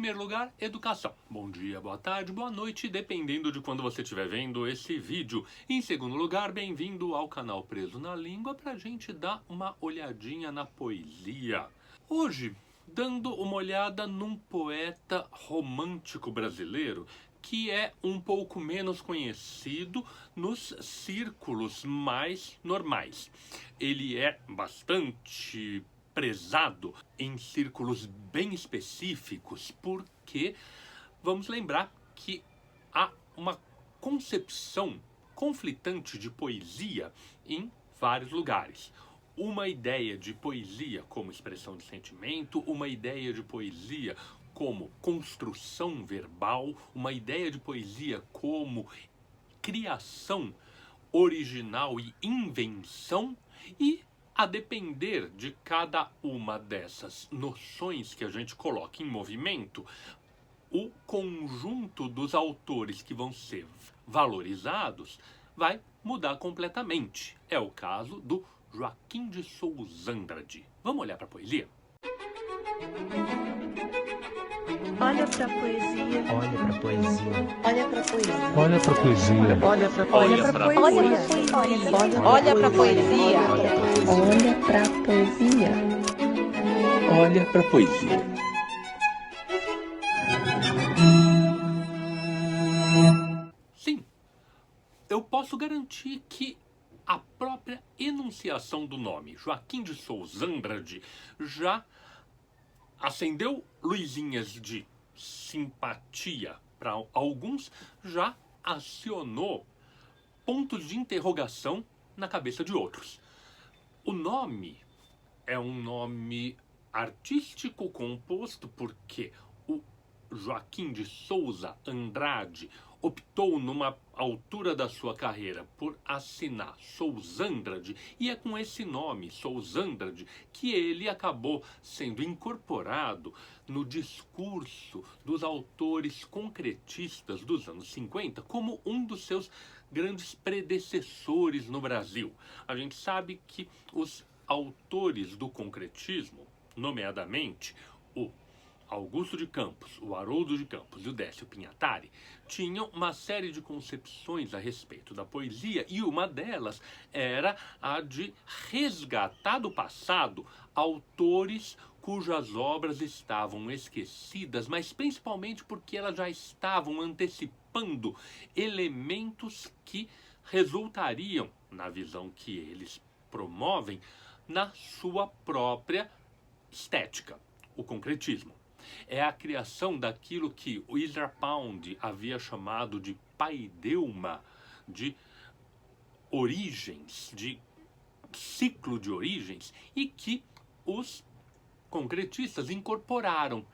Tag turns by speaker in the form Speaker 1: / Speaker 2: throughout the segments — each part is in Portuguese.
Speaker 1: primeiro lugar, educação. Bom dia, boa tarde, boa noite, dependendo de quando você estiver vendo esse vídeo. Em segundo lugar, bem-vindo ao canal Preso na Língua pra gente dar uma olhadinha na poesia. Hoje, dando uma olhada num poeta romântico brasileiro que é um pouco menos conhecido nos círculos mais normais. Ele é bastante prezado em círculos bem específicos, porque vamos lembrar que há uma concepção conflitante de poesia em vários lugares. Uma ideia de poesia como expressão de sentimento, uma ideia de poesia como construção verbal, uma ideia de poesia como criação original e invenção, e a depender de cada uma dessas noções que a gente coloca em movimento, o conjunto dos autores que vão ser valorizados vai mudar completamente. É o caso do Joaquim de Souza Andrade. Vamos olhar para a poesia?
Speaker 2: Olha pra poesia.
Speaker 3: Olha pra poesia.
Speaker 2: Olha pra poesia.
Speaker 3: Olha pra poesia.
Speaker 2: Olha pra poesia.
Speaker 4: Olha pra poesia.
Speaker 2: Olha pra poesia.
Speaker 3: Olha pra poesia.
Speaker 1: Sim, eu posso garantir que a própria enunciação do nome Joaquim de Souza Andrade já acendeu luzinhas de simpatia para alguns, já acionou pontos de interrogação na cabeça de outros. O nome é um nome artístico composto porque o Joaquim de Souza Andrade optou numa altura da sua carreira por assinar Souzandrade, e é com esse nome, Souzandrade, que ele acabou sendo incorporado no discurso dos autores concretistas dos anos 50 como um dos seus grandes predecessores no Brasil. A gente sabe que os autores do concretismo, nomeadamente o Augusto de Campos, o Haroldo de Campos e o Décio Pinhatari, tinham uma série de concepções a respeito da poesia, e uma delas era a de resgatar do passado autores cujas obras estavam esquecidas, mas principalmente porque elas já estavam antecipando elementos que resultariam, na visão que eles promovem, na sua própria estética, o concretismo. É a criação daquilo que o Ezra Pound havia chamado de paideuma, de origens, de ciclo de origens, e que os concretistas incorporaram.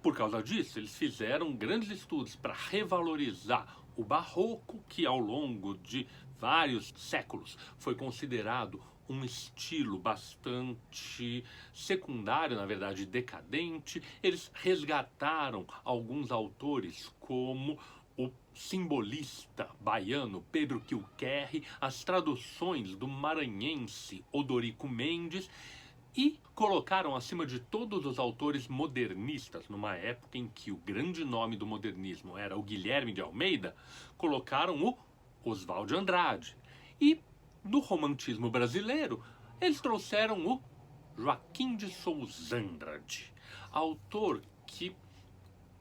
Speaker 1: Por causa disso, eles fizeram grandes estudos para revalorizar o barroco, que ao longo de vários séculos foi considerado um estilo bastante secundário, na verdade decadente. Eles resgataram alguns autores como o simbolista baiano Pedro Quilquerre, as traduções do maranhense Odorico Mendes, e colocaram acima de todos os autores modernistas, numa época em que o grande nome do modernismo era o Guilherme de Almeida, colocaram o Oswald de Andrade. E do romantismo brasileiro, eles trouxeram o Joaquim de Souza Andrade, autor que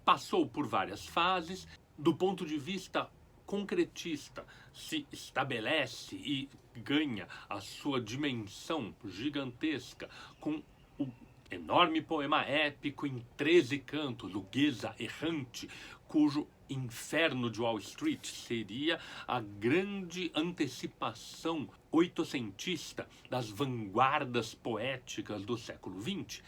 Speaker 1: passou por várias fases. Do ponto de vista concretista, se estabelece e ganha a sua dimensão gigantesca com o enorme poema épico em 13 cantos, o Geza Errante, cujo Inferno de Wall Street seria a grande antecipação oitocentista das vanguardas poéticas do século XX.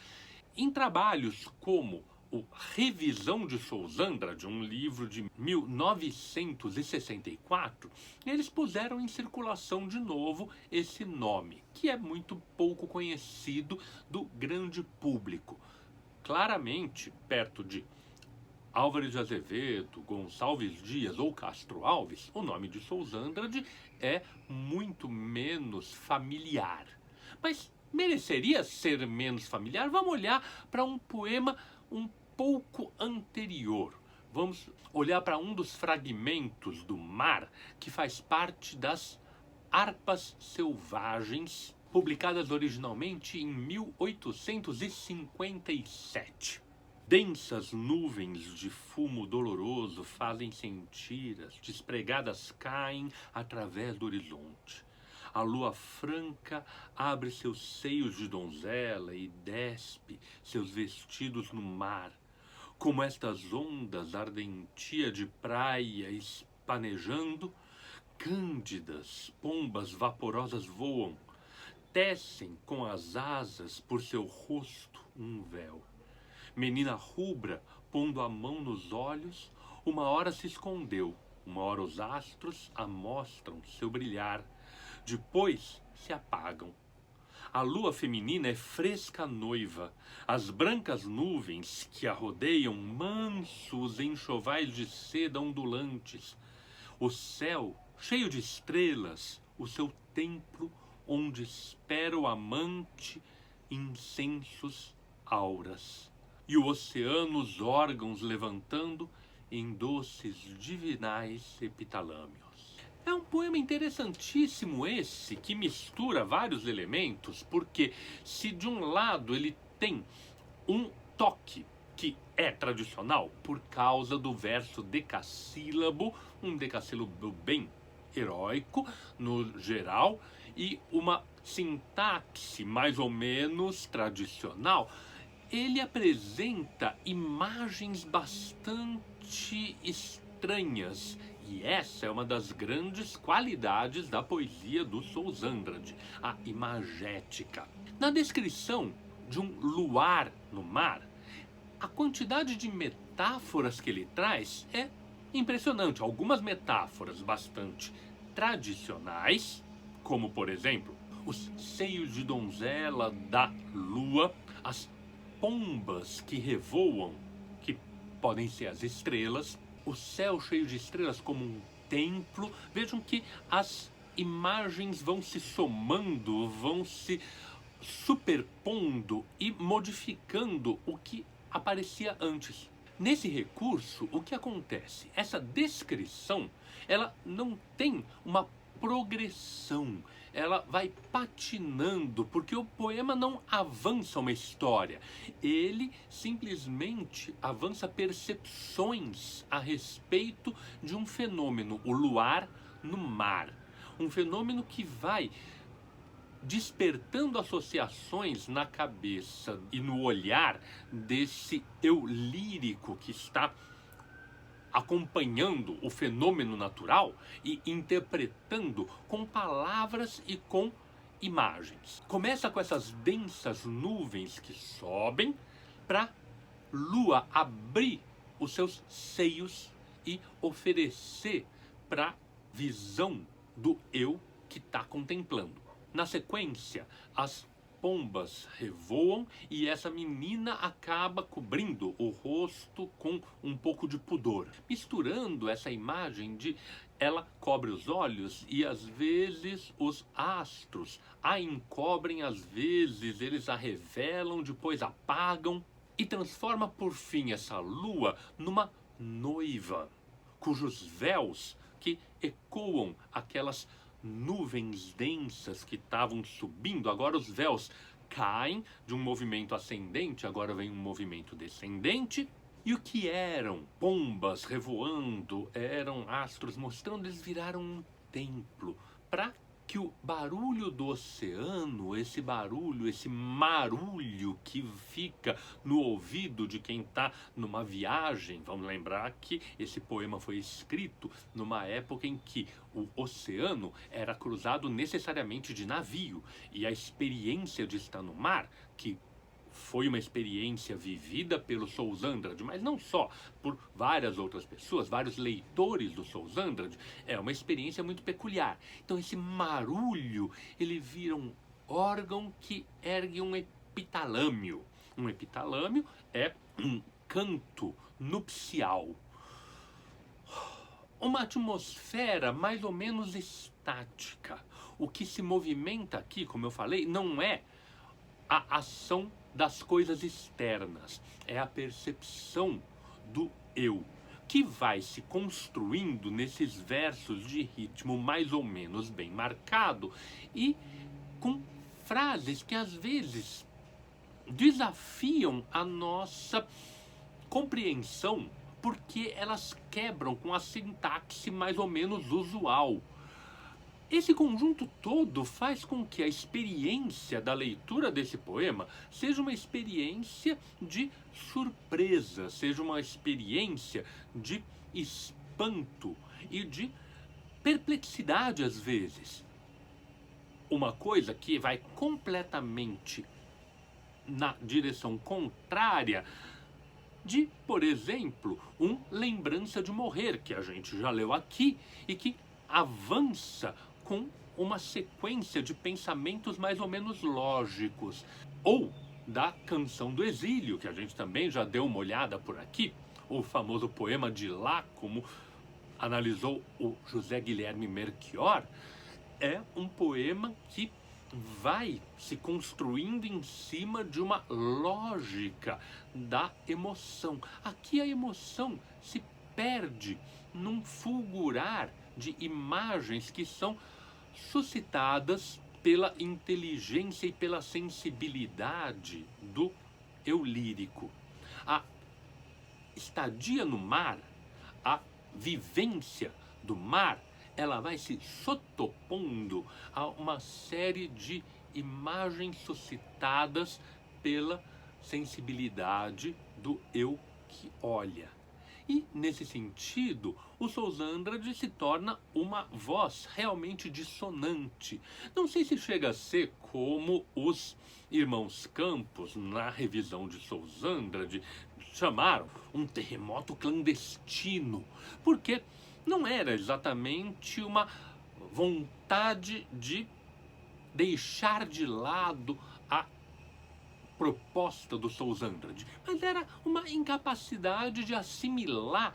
Speaker 1: Em trabalhos como o Revisão de Souza Andrade, um livro de 1964, eles puseram em circulação de novo esse nome, que é muito pouco conhecido do grande público. Claramente, perto de Álvares de Azevedo, Gonçalves Dias ou Castro Alves, o nome de Souza Andrade é muito menos familiar. Mas mereceria ser menos familiar? Vamos olhar para um poema um pouco anterior. Vamos olhar para um dos fragmentos do mar que faz parte das Harpas Selvagens, publicadas originalmente em 1857. Densas nuvens de fumo doloroso fazem sentir, as despregadas caem através do horizonte. A lua franca abre seus seios de donzela e despe seus vestidos no mar. Como estas ondas ardentia de praia espanejando, cândidas pombas vaporosas voam, tecem com as asas por seu rosto um véu. Menina rubra, pondo a mão nos olhos, uma hora se escondeu, uma hora os astros amostram seu brilhar, depois se apagam. A lua feminina é fresca noiva, as brancas nuvens que a rodeiam mansos enxovais de seda ondulantes. O céu, cheio de estrelas, o seu templo onde espera o amante, incensos, auras. E o oceano os órgãos levantando em doces divinais epitalâmios. É um poema interessantíssimo esse, que mistura vários elementos, porque se de um lado ele tem um toque que é tradicional por causa do verso decassílabo, um decassílabo bem heróico no geral, e uma sintaxe mais ou menos tradicional, ele apresenta imagens bastante estranhas. E essa é uma das grandes qualidades da poesia do Sousa Andrade, a imagética. Na descrição de um luar no mar, a quantidade de metáforas que ele traz é impressionante. Algumas metáforas bastante tradicionais, como por exemplo, os seios de donzela da lua, as pombas que revoam, que podem ser as estrelas, o céu cheio de estrelas como um templo. Vejam que as imagens vão se somando, vão se superpondo e modificando o que aparecia antes. Nesse recurso, o que acontece? Essa descrição, ela não tem uma progressão, ela vai patinando, porque o poema não avança uma história, ele simplesmente avança percepções a respeito de um fenômeno, o luar no mar, um fenômeno que vai despertando associações na cabeça e no olhar desse eu lírico que está acompanhando o fenômeno natural e interpretando com palavras e com imagens. Começa com essas densas nuvens que sobem para lua abrir os seus seios e oferecer para visão do eu que está contemplando. Na sequência, as pombas revoam e essa menina acaba cobrindo o rosto com um pouco de pudor, misturando essa imagem de ela cobre os olhos e às vezes os astros a encobrem, às vezes eles a revelam, depois apagam, e transforma por fim essa lua numa noiva, cujos véus que ecoam aquelas nuvens densas que estavam subindo, agora os véus caem de um movimento ascendente, agora vem um movimento descendente. E o que eram pombas revoando, eram astros mostrando, eles viraram um templo, para que o barulho do oceano, esse barulho, esse marulho que fica no ouvido de quem está numa viagem, vamos lembrar que esse poema foi escrito numa época em que o oceano era cruzado necessariamente de navio, e a experiência de estar no mar, que foi uma experiência vivida pelo Sousa Andrade, mas não só, por várias outras pessoas, vários leitores do Sousa Andrade, é uma experiência muito peculiar. Então esse marulho, ele vira um órgão que ergue um epitalâmio. Um epitalâmio é um canto nupcial. Uma atmosfera mais ou menos estática. O que se movimenta aqui, como eu falei, não é a ação das coisas externas, é a percepção do eu, que vai se construindo nesses versos de ritmo mais ou menos bem marcado e com frases que às vezes desafiam a nossa compreensão, porque elas quebram com a sintaxe mais ou menos usual. Esse conjunto todo faz com que a experiência da leitura desse poema seja uma experiência de surpresa, seja uma experiência de espanto e de perplexidade às vezes. Uma coisa que vai completamente na direção contrária de, por exemplo, Lembrança de Morrer, que a gente já leu aqui e que avança com uma sequência de pensamentos mais ou menos lógicos. Ou da Canção do Exílio, que a gente também já deu uma olhada por aqui, o famoso poema de Lá, como analisou o José Guilherme Melchior, é um poema que vai se construindo em cima de uma lógica da emoção. Aqui a emoção se perde num fulgurar de imagens que são suscitadas pela inteligência e pela sensibilidade do eu lírico. A estadia no mar, a vivência do mar, ela vai se sotopondo a uma série de imagens suscitadas pela sensibilidade do eu que olha. E, nesse sentido, o Souza Andrade se torna uma voz realmente dissonante. Não sei se chega a ser como os irmãos Campos, na revisão de Souza Andrade, chamaram um terremoto clandestino, porque não era exatamente uma vontade de deixar de lado a proposta do Souza Andrade, mas era uma incapacidade de assimilar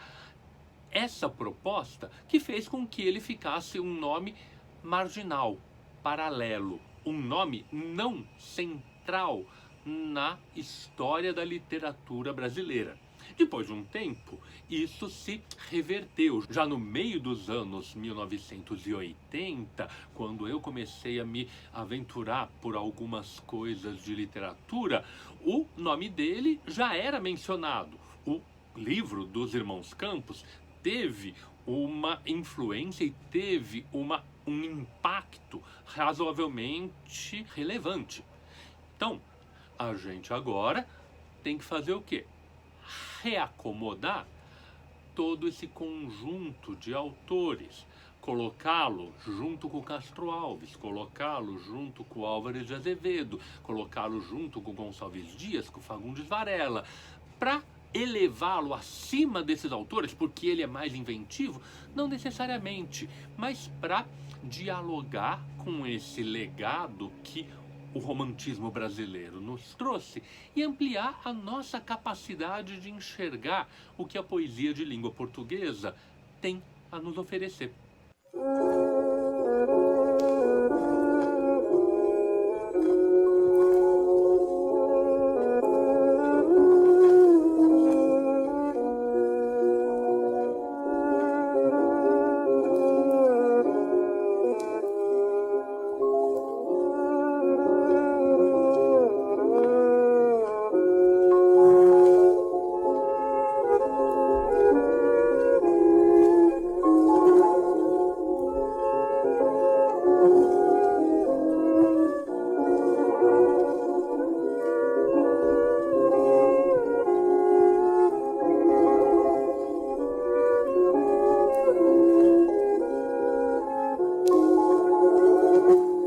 Speaker 1: essa proposta que fez com que ele ficasse um nome marginal, paralelo, um nome não central na história da literatura brasileira. Depois de um tempo, isso se reverteu. Já no meio dos anos 1980, quando eu comecei a me aventurar por algumas coisas de literatura, o nome dele já era mencionado. O livro dos Irmãos Campos teve uma influência e teve um impacto razoavelmente relevante. Então, a gente agora tem que fazer o quê? Reacomodar todo esse conjunto de autores, colocá-lo junto com Castro Alves, colocá-lo junto com Álvares de Azevedo, colocá-lo junto com Gonçalves Dias, com Fagundes Varela, para elevá-lo acima desses autores, porque ele é mais inventivo? Não necessariamente, mas para dialogar com esse legado que o romantismo brasileiro nos trouxe e ampliar a nossa capacidade de enxergar o que a poesia de língua portuguesa tem a nos oferecer.